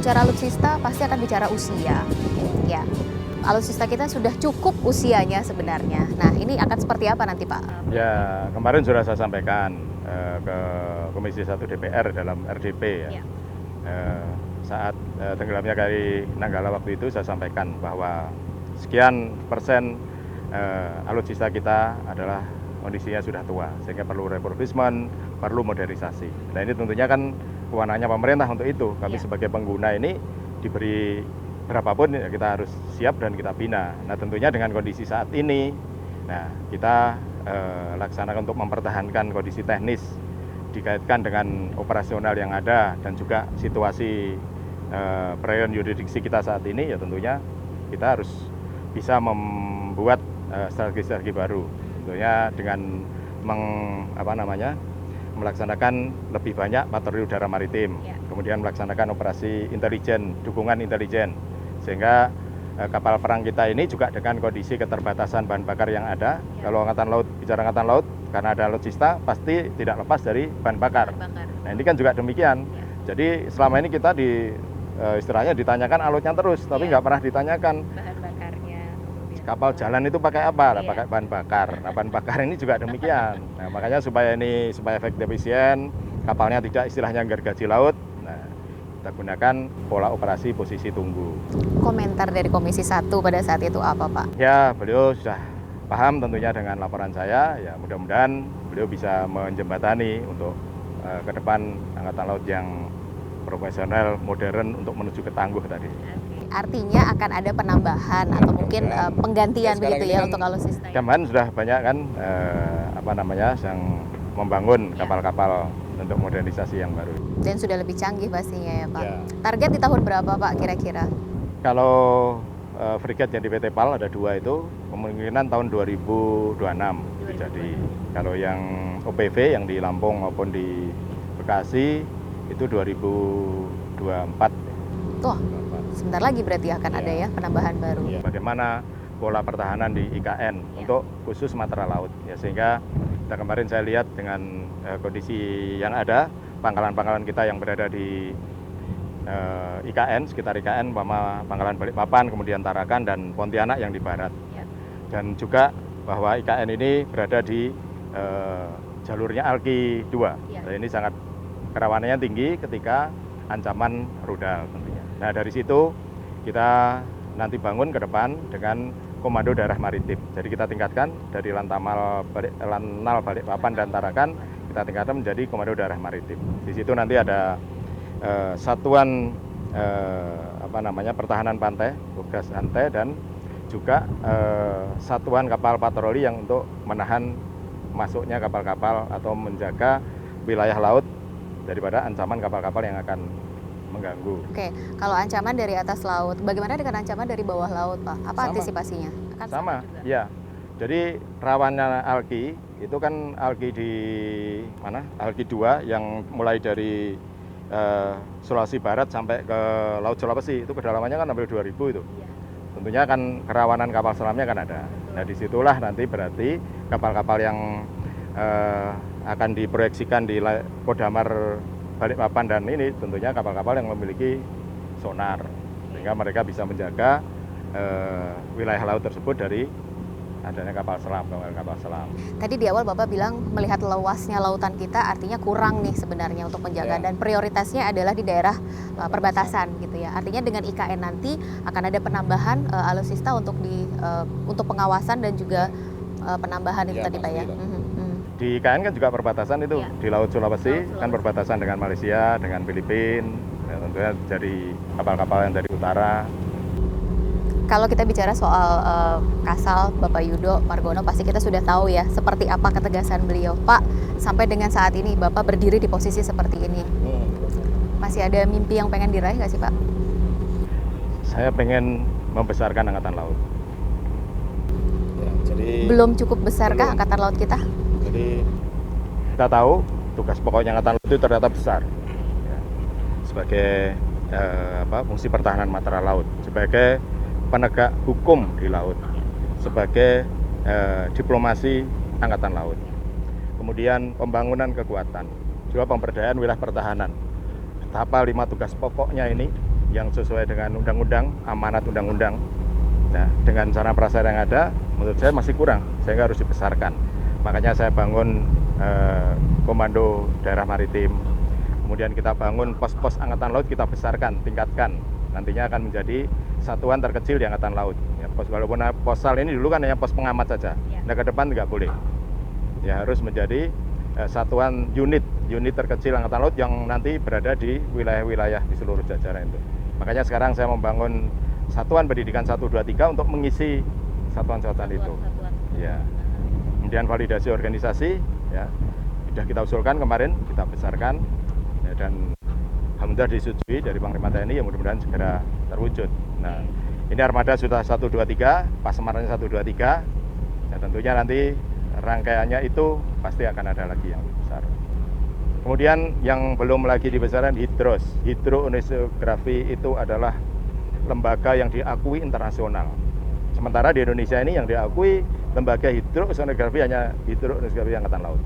bicara alutsista pasti akan bicara usia. Ya, alutsista kita sudah cukup usianya sebenarnya. Nah, ini akan seperti apa nanti, Pak? Ya, kemarin sudah saya sampaikan ke Komisi 1 DPR dalam RDP ya. Saat tenggelamnya KRI Nanggala waktu itu saya sampaikan bahwa sekian persen alutsista kita adalah kondisinya sudah tua, sehingga perlu refurbishment, perlu modernisasi. Nah, ini tentunya kan kewenangannya pemerintah untuk itu. Kami sebagai pengguna ini diberi berapapun ya kita harus siap dan kita bina. Nah, tentunya dengan kondisi saat ini, nah kita laksanakan untuk mempertahankan kondisi teknis dikaitkan dengan operasional yang ada dan juga situasi perairan yurisdiksi kita saat ini, ya tentunya kita harus bisa membuat strategi-strategi baru. Tentunya dengan melaksanakan lebih banyak patroli udara maritim, kemudian melaksanakan operasi intelijen, dukungan intelijen, sehingga kapal perang kita ini juga dengan kondisi keterbatasan bahan bakar yang ada. Kalau angkatan laut, bicara angkatan laut, karena ada alutsista pasti tidak lepas dari bahan bakar. Nah, ini kan juga demikian. Jadi selama ini kita istilahnya ditanyakan alutnya terus, tapi nggak pernah ditanyakan Bahan bakarnya. kapal jalan itu pakai apa? Pakai bahan bakar. Nah, bahan bakar ini juga demikian. Nah, makanya supaya efektif efisien, kapalnya tidak istilahnya gergaji laut. Nah, kita gunakan pola operasi posisi tunggu. Komentar dari Komisi 1 pada saat itu apa, Pak? Ya, beliau sudah paham tentunya dengan laporan saya. Ya, mudah-mudahan beliau bisa menjembatani untuk ke depan angkatan laut yang profesional, modern untuk menuju ke tangguh tadi. Artinya akan ada penambahan atau mungkin penggantian begitu ya untuk alutsista. Kemarin sudah banyak kan yang membangun kapal-kapal untuk modernisasi yang baru. Dan sudah lebih canggih pastinya ya, Pak. Ya. Target di tahun berapa, Pak, kira-kira? Kalau frigate yang di PT PAL ada 2 itu, kemungkinan tahun 2026 jadi. Kalau yang OPV yang di Lampung maupun di Bekasi itu 2024. Wah, sebentar lagi berarti akan ada ya penambahan baru. Bagaimana pola pertahanan di IKN untuk khusus matra laut, ya, sehingga kemarin saya lihat dengan kondisi yang ada, pangkalan-pangkalan kita yang berada di IKN, sekitar IKN, Pangkalan Balikpapan, kemudian Tarakan dan Pontianak yang di barat. Dan juga bahwa IKN ini berada di jalurnya Alki 2. Nah, ini sangat kerawanannya tinggi ketika ancaman rudal tentunya. Nah, dari situ kita nanti bangun ke depan dengan Komando Daerah Maritim. Jadi kita tingkatkan dari Lanal Balikpapan dan Tarakan, kita tingkatkan menjadi Komando Daerah Maritim. Di situ nanti ada satuan pertahanan pantai, tugas pantai, dan juga satuan kapal patroli yang untuk menahan masuknya kapal-kapal atau menjaga wilayah laut daripada ancaman kapal-kapal yang akan mengganggu. Oke, kalau ancaman dari atas laut, bagaimana dengan ancaman dari bawah laut, Pak? Apa antisipasinya? Sama, ya. Jadi rawannya Alki itu kan Alki di mana? Alki 2 yang mulai dari Sulawesi Barat sampai ke Laut Sulawesi, itu kedalamannya kan hampir 2000 itu. Tentunya kan kerawanan kapal selamnya kan ada. Nah, disitulah nanti berarti kapal-kapal yang akan diproyeksikan di Kodamar Balikpapan dan ini tentunya kapal-kapal yang memiliki sonar, sehingga mereka bisa menjaga wilayah laut tersebut dari adanya kapal selam. Tadi di awal Bapak bilang melihat luasnya lautan kita artinya kurang nih sebenarnya untuk penjagaan dan prioritasnya adalah di daerah perbatasan gitu ya. Artinya dengan IKN nanti akan ada penambahan alutsista untuk pengawasan dan juga penambahan itu tadi, Pak ya. Di IKN kan juga perbatasan itu di Laut Sulawesi kan perbatasan dengan Malaysia, dengan Filipina, ya, tentunya dari kapal-kapal yang dari utara. Kalau kita bicara soal Kasal Bapak Yudo Margono, pasti kita sudah tahu ya seperti apa ketegasan beliau. Pak, sampai dengan saat ini Bapak berdiri di posisi seperti ini. Masih ada mimpi yang pengen diraih nggak sih, Pak? Saya pengen membesarkan Angkatan Laut. Ya, jadi belum cukup besarkah Angkatan Laut kita? Jadi kita tahu tugas pokoknya Angkatan Laut itu ternyata besar. Ya, sebagai fungsi pertahanan matra laut, sebagai penegak hukum di laut, sebagai diplomasi Angkatan Laut, kemudian pembangunan kekuatan, juga pemberdayaan wilayah pertahanan. Betapa 5 tugas pokoknya ini yang sesuai dengan undang-undang, amanat undang-undang. Nah, dengan cara prasarana yang ada, menurut saya masih kurang, sehingga harus dibesarkan. Makanya saya bangun komando daerah maritim, kemudian kita bangun pos-pos angkatan laut, kita besarkan, tingkatkan. Nantinya akan menjadi satuan terkecil di angkatan laut. Ya, walaupun posal ini dulu kan hanya pos pengamat saja, nah ke depan nggak boleh. Ya harus menjadi satuan unit terkecil angkatan laut yang nanti berada di wilayah-wilayah di seluruh jajaran itu. Makanya sekarang saya membangun satuan pendidikan 1, 2, 3 untuk mengisi satuan-satuan itu. Ya. Kemudian validasi organisasi, ya sudah kita usulkan kemarin, kita besarkan, ya, dan alhamdulillah disetujui dari Panglima TNI, yang mudah-mudahan segera terwujud. Nah, ini armada sudah 1, 2, 3, Pasemarnya 1, 2, 3. Ya, tentunya nanti rangkaiannya itu pasti akan ada lagi yang lebih besar. Kemudian yang belum lagi dibesarkan HIDROS. Hidrooceanografi itu adalah lembaga yang diakui internasional. Sementara di Indonesia ini yang diakui lembaga hidrooceanografi hanya hidrooceanografi Angkatan Laut.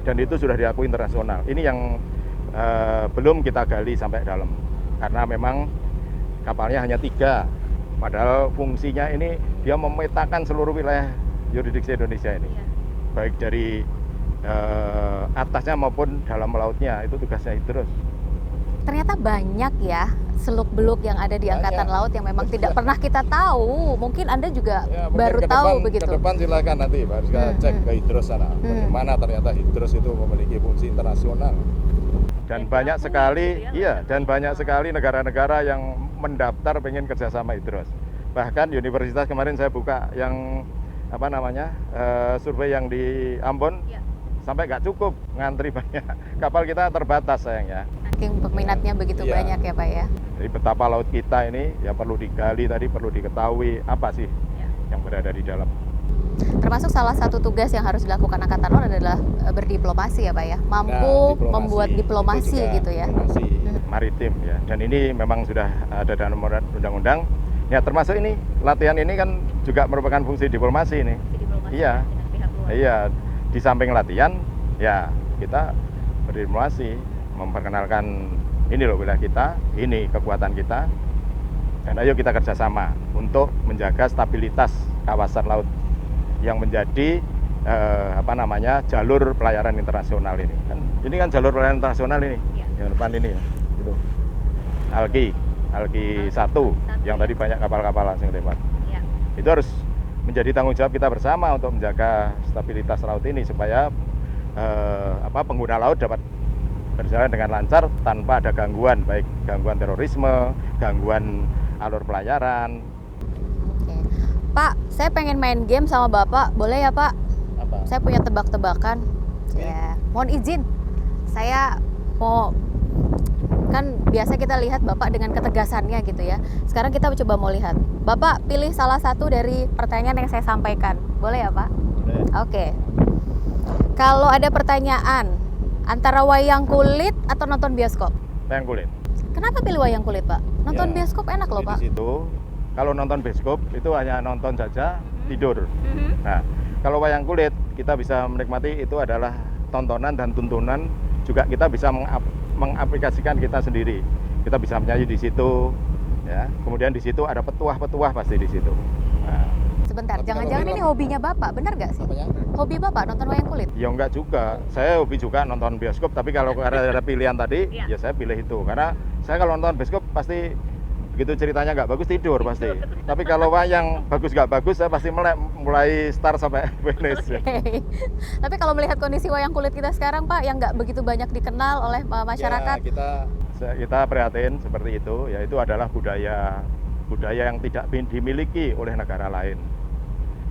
Dan itu sudah diakui internasional. Ini yang belum kita gali sampai dalam. Karena memang kapalnya hanya 3. Padahal fungsinya ini dia memetakan seluruh wilayah yurisdiksi Indonesia ini. Baik dari atasnya maupun dalam lautnya, itu tugasnya Hidros. Ternyata banyak ya seluk-beluk yang ada di Angkatan Laut yang memang tidak pernah kita tahu. Mungkin Anda juga baru tahu begitu. Ke depan silakan nanti Pak Rizka cek ke Hidros sana. Bagaimana ternyata Hidros itu memiliki fungsi internasional. Dan banyak sekali, dan banyak sekali negara-negara yang mendaftar pengen kerjasama Hidros. Bahkan universitas kemarin saya buka yang survei yang di Ambon, sampai nggak cukup, ngantri banyak. Kapal kita terbatas sayangnya. Saking peminatnya begitu banyak ya Pak ya. Jadi betapa laut kita ini ya perlu digali tadi, perlu diketahui apa sih yang berada di dalam. Termasuk salah satu tugas yang harus dilakukan Angkatan Laut adalah berdiplomasi ya Pak ya. Mampu membuat diplomasi gitu ya. Diplomasi maritim ya. Dan ini memang sudah ada dalam undang-undang. Ya termasuk ini latihan ini kan juga merupakan fungsi diplomasi ini. Iya. Iya. Di samping latihan, ya kita berdiplomasi, memperkenalkan ini loh wilayah kita, ini kekuatan kita, dan ayo kita kerjasama untuk menjaga stabilitas kawasan laut yang menjadi jalur pelayaran internasional ini. Ini kan jalur pelayaran internasional ini, yang depan ini ya, gitu. Alki 1, yang tadi banyak kapal-kapal asing lewat. Itu harus menjadi tanggung jawab kita bersama untuk menjaga stabilitas laut ini supaya pengguna laut dapat berjalan dengan lancar tanpa ada gangguan, baik gangguan terorisme, gangguan alur pelayaran. Oke. Pak, saya pengen main game sama Bapak, boleh ya Pak? Apa? Saya punya tebak-tebakan. Ya, mohon izin. Saya mau, kan biasa kita lihat Bapak dengan ketegasannya gitu ya. Sekarang kita coba mau lihat. Bapak pilih salah satu dari pertanyaan yang saya sampaikan. Boleh ya Pak? Boleh. Oke. Kalau ada pertanyaan antara wayang kulit atau nonton bioskop? Wayang kulit. Kenapa pilih wayang kulit Pak? Nonton bioskop enak loh Pak. Di situ, kalau nonton bioskop itu hanya nonton saja, tidur. Nah, kalau wayang kulit kita bisa menikmati itu adalah tontonan dan tuntunan, juga kita bisa mengaplikasikan kita sendiri. Kita bisa menyanyi di situ, ya. Kemudian di situ ada petuah-petuah pasti di situ. Nah, Sebentar, jangan-jangan ini hobinya Bapak, benar nggak sih? apanya? Hobi Bapak nonton wayang kulit? Ya enggak juga. Saya hobi juga nonton bioskop, tapi kalau ada pilihan tadi, ya saya pilih itu. Karena saya kalau nonton bioskop pasti begitu ceritanya nggak bagus tidur pasti. Tapi kalau wayang bagus nggak bagus saya pasti mulai start sampai finish. Okay. Tapi kalau melihat kondisi wayang kulit kita sekarang Pak, yang nggak begitu banyak dikenal oleh masyarakat. Ya, kita prihatin seperti itu. Ya itu adalah budaya yang tidak dimiliki oleh negara lain.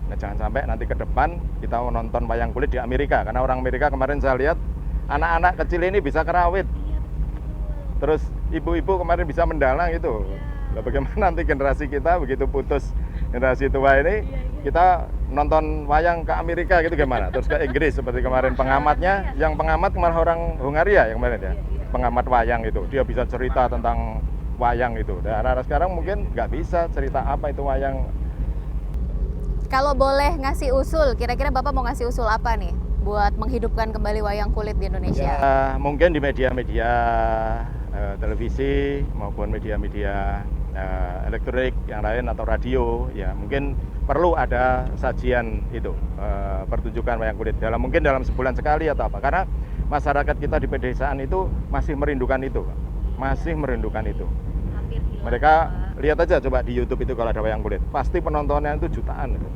Nah, jangan sampai nanti ke depan kita menonton wayang kulit di Amerika, karena orang Amerika kemarin saya lihat anak-anak kecil ini bisa kerawit, terus ibu-ibu kemarin bisa mendalang itu. Nah, bagaimana nanti generasi kita begitu putus generasi tua ini, kita nonton wayang ke Amerika gitu gimana? Terus ke Inggris seperti kemarin pengamatnya, yang pengamat malah orang Hungaria yang kemarin ya, pengamat wayang itu, dia bisa cerita tentang wayang itu. Dan anak-anak sekarang mungkin nggak bisa cerita apa itu wayang. Kalau boleh ngasih usul, kira-kira Bapak mau ngasih usul apa nih buat menghidupkan kembali wayang kulit di Indonesia? Ya, mungkin di media-media televisi maupun media-media elektronik yang lain atau radio, ya mungkin perlu ada sajian itu, pertunjukan wayang kulit mungkin dalam sebulan sekali atau apa, karena masyarakat kita di pedesaan itu masih merindukan itu, Pak. Masih merindukan itu. Hampir hilang, Mereka Pak. lihat aja coba di YouTube itu kalau ada wayang kulit, pasti penontonnya itu jutaan gitu.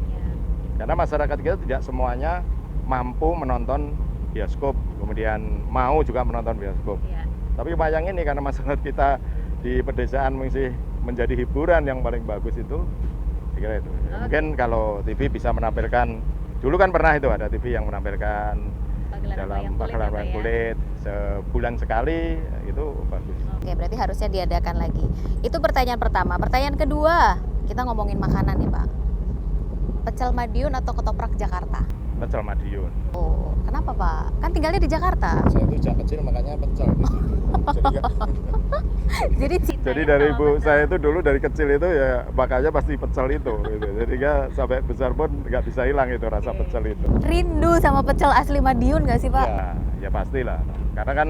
Karena masyarakat kita tidak semuanya mampu menonton bioskop, kemudian mau juga menonton bioskop. Tapi wayang ini karena masyarakat kita di pedesaan masih menjadi hiburan yang paling bagus itu, kira itu. Mungkin kalau TV bisa menampilkan, dulu kan pernah itu ada TV yang menampilkan dalam pagelaran wayang kulit sebulan sekali, itu bagus. Oke, berarti harusnya diadakan lagi. Itu pertanyaan pertama. Pertanyaan kedua, kita ngomongin makanan nih Pak. Pecel Madiun atau ketoprak Jakarta? Pecel Madiun. Oh, kenapa Pak? Kan tinggalnya di Jakarta. Saya itu sejak kecil makanya pecel. Jadi dari ibu saya itu dulu dari kecil itu ya makanya pasti pecel itu. Gitu. Jadi sampai besar pun nggak bisa hilang itu rasa pecel itu. Rindu sama pecel asli Madiun nggak sih Pak? Ya pastilah. Karena kan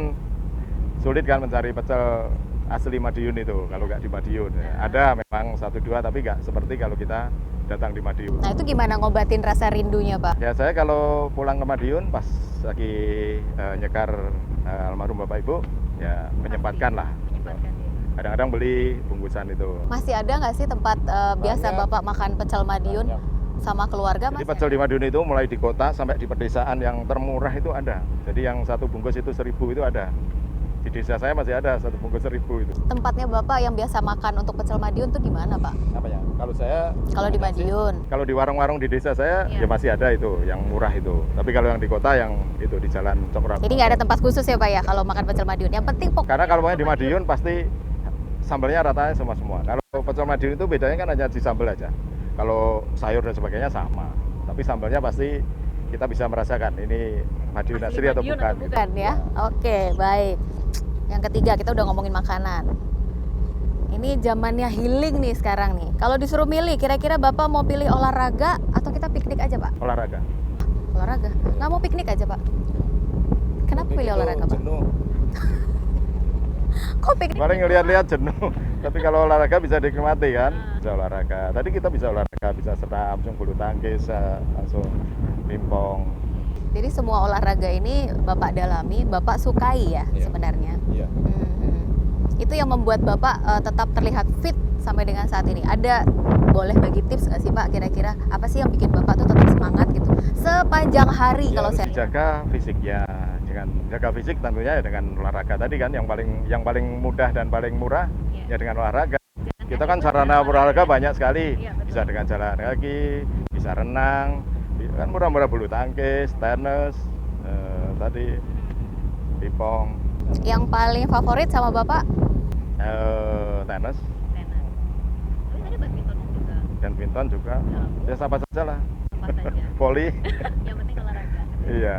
sulit kan mencari pecel asli Madiun itu kalau nggak di Madiun. Ada memang 1-2 tapi nggak seperti kalau kita datang di Madiun. Nah itu gimana ngobatin rasa rindunya Pak? Ya saya kalau pulang ke Madiun pas lagi nyekar almarhum Bapak Ibu, ya menyempatkan lah. Kadang-kadang beli bungkusan itu. Masih ada nggak sih tempat biasa Bapak makan pecel Madiun sama keluarga? Jadi pecel di Madiun itu mulai di kota sampai di pedesaan yang termurah itu ada. Jadi yang satu bungkus itu 1.000 itu ada. Di desa saya masih ada satu bungkus 1.000 itu. Tempatnya Bapak yang biasa makan untuk pecel Madiun tuh di mana Pak? Apa ya? Kalau di Madiun. Kalau di warung-warung di desa saya ya masih ada itu yang murah itu. Tapi kalau yang di kota yang itu di Jalan Cokro. Jadi nggak ada tempat khusus ya Pak ya kalau makan pecel Madiun. Yang penting karena kalau di Madiun pasti sambalnya ratanya semua. Kalau pecel Madiun itu bedanya kan hanya di sambal aja. Kalau sayur dan sebagainya sama. Tapi sambalnya pasti kita bisa merasakan ini Madiun asli atau bukan. Bukan ya? Oke, baik. Yang ketiga, kita udah ngomongin makanan. Ini zamannya healing nih sekarang nih. Kalau disuruh milih, kira-kira Bapak mau pilih olahraga atau kita piknik aja Pak? Olahraga. Olahraga? Nggak mau piknik aja Pak? Kenapa pilih olahraga Pak? Jenuh. Kok piknik? Paling ngeliat-liat jenuh. Tapi kalau olahraga bisa dinikmati kan? Bisa olahraga. Tadi kita bisa olahraga, bisa senam, langsung bulu tangkis, langsung pingpong. Jadi semua olahraga ini Bapak dalami, Bapak sukai ya sebenarnya? Iya. Itu yang membuat Bapak tetap terlihat fit sampai dengan saat ini. Boleh bagi tips nggak sih Pak kira-kira? Apa sih yang bikin Bapak tuh tetap semangat gitu sepanjang hari kalau saya? Jaga fisiknya. Dengan jaga fisik tentunya ya dengan olahraga tadi kan yang paling mudah dan paling murah ya dengan olahraga. Kita kan sarana olahraga banyak sekali. Bisa dengan jalan kaki, bisa renang, kan murah-murah bulu tangkis, tenis, tadi pingpong. Yang paling favorit sama Bapak? Tenis. Tapi tadi badminton juga. Badminton juga. Ya apa saja lah. Apa saja. Voli. Yang penting olahraga. Iya.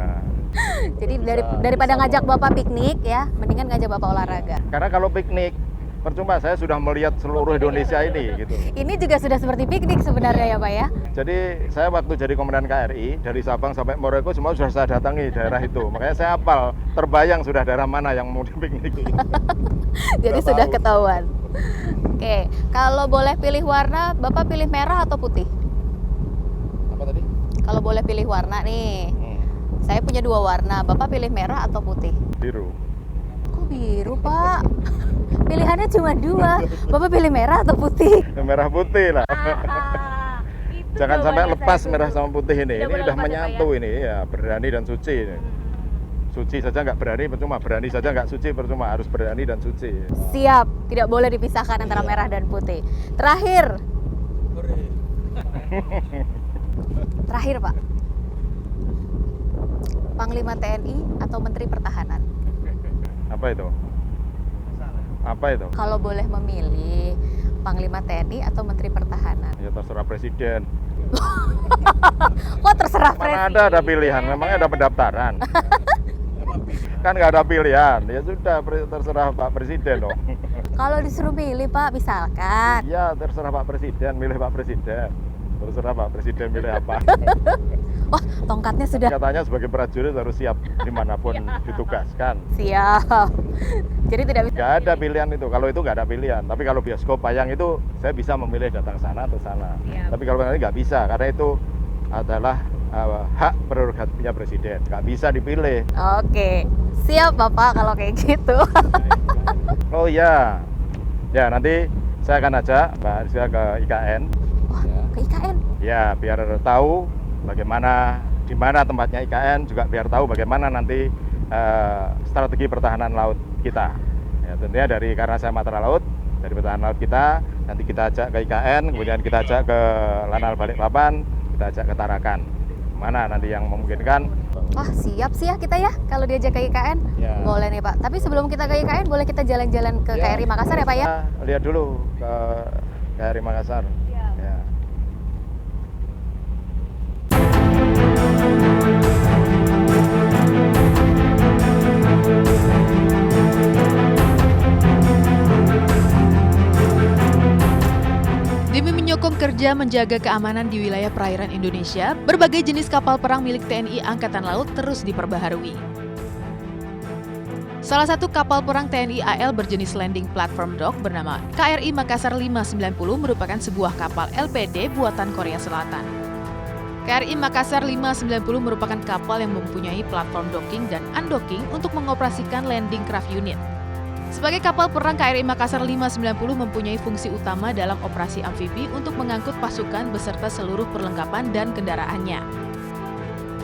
Jadi daripada ngajak Bapak piknik ya, mendingan ngajak Bapak olahraga. Karena kalau piknik percuma, saya sudah melihat seluruh Indonesia ini gitu. Ini juga sudah seperti piknik sebenarnya ya Pak ya? Jadi saya waktu jadi komandan KRI dari Sabang sampai Merauke semua sudah saya datangi daerah itu. Makanya saya hafal, terbayang sudah daerah mana yang mau dipiknik. Jadi sudah ketahuan. Oke, kalau boleh pilih warna, Bapak pilih merah atau putih? Apa tadi? Kalau boleh pilih warna nih, saya punya 2 warna. Bapak pilih merah atau putih? Biru. Kok biru Pak? Pilihannya cuma 2. Bapak pilih merah atau putih? Merah putih lah. Jangan sampai lepas merah sama putih ini. Ini udah menyatu ini ya, berani dan suci ini. Suci saja nggak berani percuma, berani saja nggak suci percuma, harus berani dan suci. Siap, tidak boleh dipisahkan antara merah dan putih. Terakhir Pak, Panglima TNI atau Menteri Pertahanan? Apa itu? Kalau boleh memilih, Panglima TNI atau Menteri Pertahanan? Ya terserah presiden. Kok terserah Mana presiden? ada pilihan, memangnya ada pendaftaran. Kan nggak ada pilihan, ya sudah terserah Pak Presiden dong. Kalau disuruh milih Pak, misalkan. Ya terserah Pak Presiden, milih Pak Presiden. Terserah Pak Presiden milih apa. Wah, tongkatnya sudah Katanya sebagai prajurit harus siap dimanapun ditugaskan. siap. Jadi tidak bisa. Nggak ada pilihan itu. Kalau itu nggak ada pilihan. Tapi kalau bioskop wayang itu saya bisa memilih datang sana atau sana. Siap. Tapi kalau ini nggak bisa karena itu adalah hak prerogatifnya presiden. Nggak bisa dipilih. Oke, siap Bapak kalau kayak gitu. Oh iya, ya nanti saya akan ajak Mbak Rizka ke IKN. Wah, ke IKN. Ya biar tahu bagaimana di mana tempatnya IKN, juga biar tahu bagaimana nanti strategi pertahanan laut kita. Ya, tentunya karena saya matra laut, dari pertahanan laut kita, nanti kita ajak ke IKN, kemudian kita ajak ke Lanal Balikpapan, kita ajak ke Tarakan. Mana nanti yang memungkinkan. Wah, siap sih ya kita ya kalau diajak ke IKN. Ya. Boleh nih Pak. Tapi sebelum kita ke IKN, boleh kita jalan-jalan ke Ya, KRI Makassar ya Pak ya? kita lihat dulu ke KRI Makassar. Ya. Demi menyokong kerja menjaga keamanan di wilayah perairan Indonesia, berbagai jenis kapal perang milik TNI Angkatan Laut terus diperbaharui. Salah satu kapal perang TNI AL berjenis landing platform dock bernama KRI Makassar 590 merupakan sebuah kapal LPD buatan Korea Selatan. KRI Makassar 590 merupakan kapal yang mempunyai platform docking dan undocking untuk mengoperasikan landing craft unit. Sebagai kapal perang, KRI Makassar 590 mempunyai fungsi utama dalam operasi amfibi untuk mengangkut pasukan beserta seluruh perlengkapan dan kendaraannya.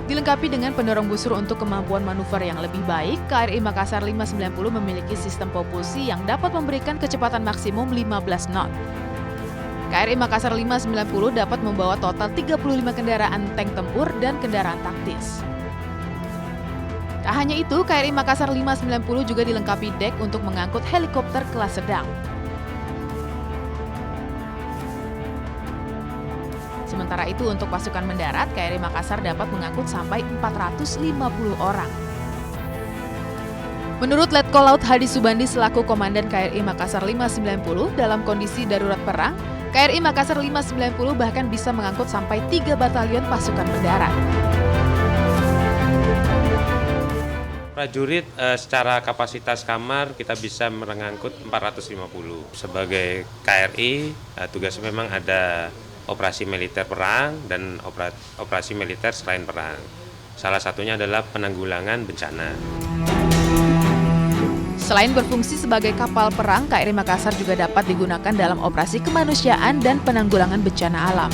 Dilengkapi dengan pendorong busur untuk kemampuan manuver yang lebih baik, KRI Makassar 590 memiliki sistem propulsi yang dapat memberikan kecepatan maksimum 15 knot. KRI Makassar 590 dapat membawa total 35 kendaraan tank tempur dan kendaraan taktis. Tak hanya itu, KRI Makassar 590 juga dilengkapi dek untuk mengangkut helikopter kelas sedang. Sementara itu, untuk pasukan mendarat, KRI Makassar dapat mengangkut sampai 450 orang. Menurut Letkol Laut Hadi Subandi selaku Komandan KRI Makassar 590, dalam kondisi darurat perang, KRI Makassar 590 bahkan bisa mengangkut sampai 3 batalion pasukan mendarat. Prajurit secara kapasitas kamar kita bisa mengangkut 450. Sebagai KRI, tugasnya memang ada operasi militer perang dan operasi militer selain perang. Salah satunya adalah penanggulangan bencana. Selain berfungsi sebagai kapal perang, KRI Makassar juga dapat digunakan dalam operasi kemanusiaan dan penanggulangan bencana alam.